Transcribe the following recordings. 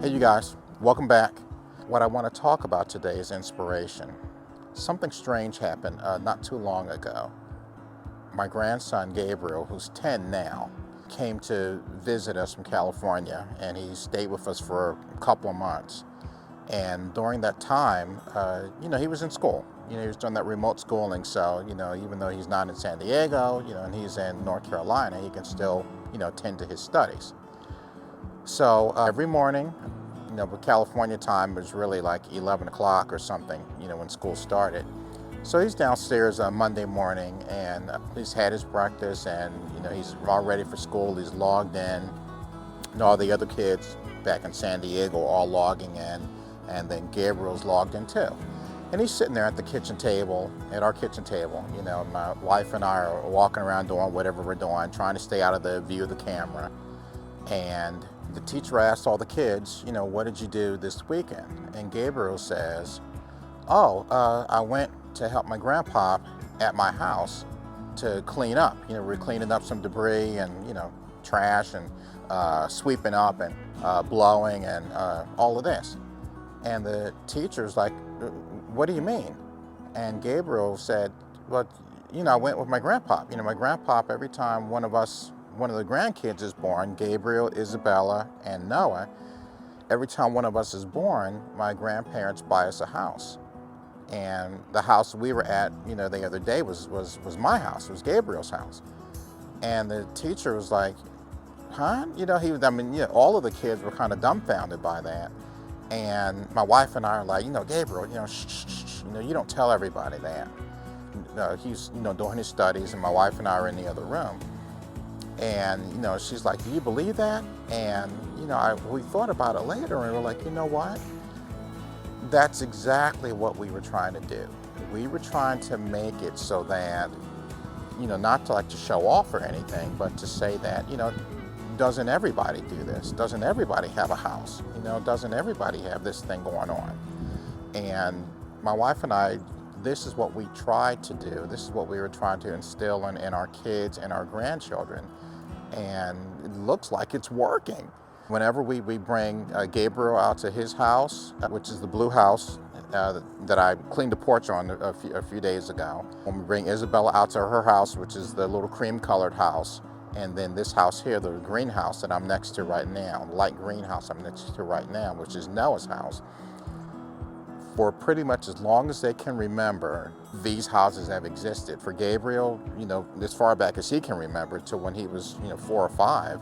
Hey you guys, welcome back. What I want to talk about today is inspiration. Something strange happened not too long ago. My grandson Gabriel, who's 10 now, came to visit us from California, and he stayed with us for a couple of months. And during that time, he was in school. He was doing that remote schooling, so, even though he's not in San Diego, and he's in North Carolina, he can still, tend to his studies. So every morning, but California time was really like 11 o'clock or something, when school started. So he's downstairs on Monday morning, and he's had his breakfast, and he's all ready for school. He's logged in, and all the other kids back in San Diego are all logging in, and then Gabriel's logged in too. And he's sitting there at the kitchen table, at our kitchen table. My wife and I are walking around doing whatever we're doing, trying to stay out of the view of the camera. And the teacher asked all the kids, what did you do this weekend? And Gabriel says, I went to help my grandpa at my house to clean up. We're cleaning up some debris and, trash and sweeping up and blowing and all of this. And the teacher's like, what do you mean? And Gabriel said, well, I went with my grandpa. My grandpa, every time one of the grandkids is born, Gabriel, Isabella, and Noah, every time one of us is born, my grandparents buy us a house. And the house we were at, the other day was my house, it was Gabriel's house. And the teacher was like, huh? All of the kids were kind of dumbfounded by that. And my wife and I are like, Gabriel, shh, you don't tell everybody that. He's, doing his studies, and my wife and I are in the other room. And, she's like, do you believe that? And, we thought about it later, and we're like, you know what? That's exactly what we were trying to do. We were trying to make it so that, not to show off or anything, but to say that, doesn't everybody do this? Doesn't everybody have a house? Doesn't everybody have this thing going on? And my wife and I, this is what we tried to do. This is what we were trying to instill in our kids and our grandchildren. And it looks like it's working. Whenever we bring Gabriel out to his house, which is the blue house that I cleaned the porch on a few days ago. When we bring Isabella out to her house, which is the little cream-colored house, and then this house here, the greenhouse that I'm next to right now, light greenhouse I'm next to right now, which is Noah's house. For pretty much as long as they can remember, these houses have existed. For Gabriel, as far back as he can remember, to when he was, 4 or 5,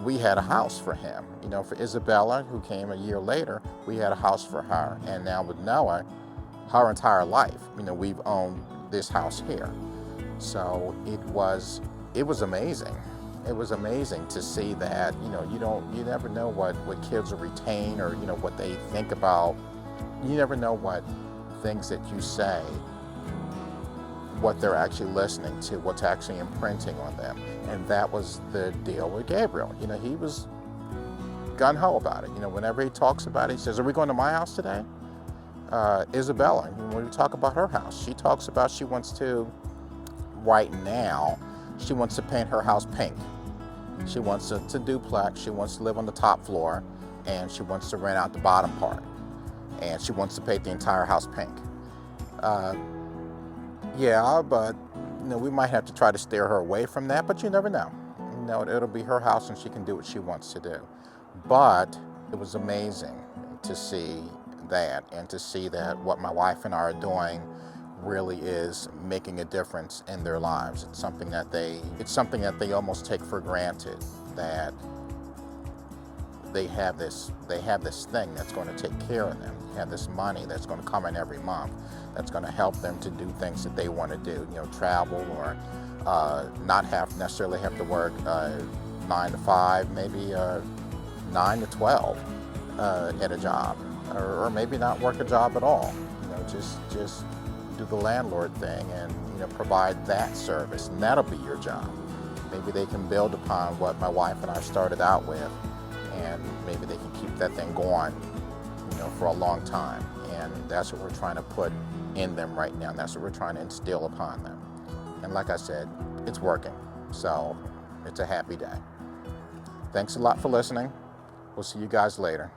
we had a house for him. For Isabella, who came a year later, we had a house for her. And now with Noah, her entire life, we've owned this house here. So it was amazing. It was amazing to see that, you never know what kids will retain, or, what they think about. You never know what things that you say, what they're actually listening to, what's actually imprinting on them. And that was the deal with Gabriel. He was gung-ho about it. Whenever he talks about it, he says, are we going to my house today? Isabella, when we talk about her house, she talks about she wants to, right now, she wants to paint her house pink. She wants to duplex, she wants to live on the top floor, and she wants to rent out the bottom part. And she wants to paint the entire house pink. Yeah, but we might have to try to steer her away from that, but you never know. It'll be her house, and she can do what she wants to do. But it was amazing to see that, and to see that what my wife and I are doing really is making a difference in their lives. It's something that they almost take for granted, that they have this thing that's going to take care of them. They have this money that's going to come in every month, that's going to help them to do things that they want to do, travel, or not necessarily have to work 9 to 5, maybe 9 to 12 at a job, or maybe not work a job at all. Just do the landlord thing and provide that service, and that'll be your job. Maybe they can build upon what my wife and I started out with, and maybe they can keep that thing going, for a long time. And that's what we're trying to put in them right now, and that's what we're trying to instill upon them. And like I said, it's working. So it's a happy day. Thanks a lot for listening. We'll see you guys later.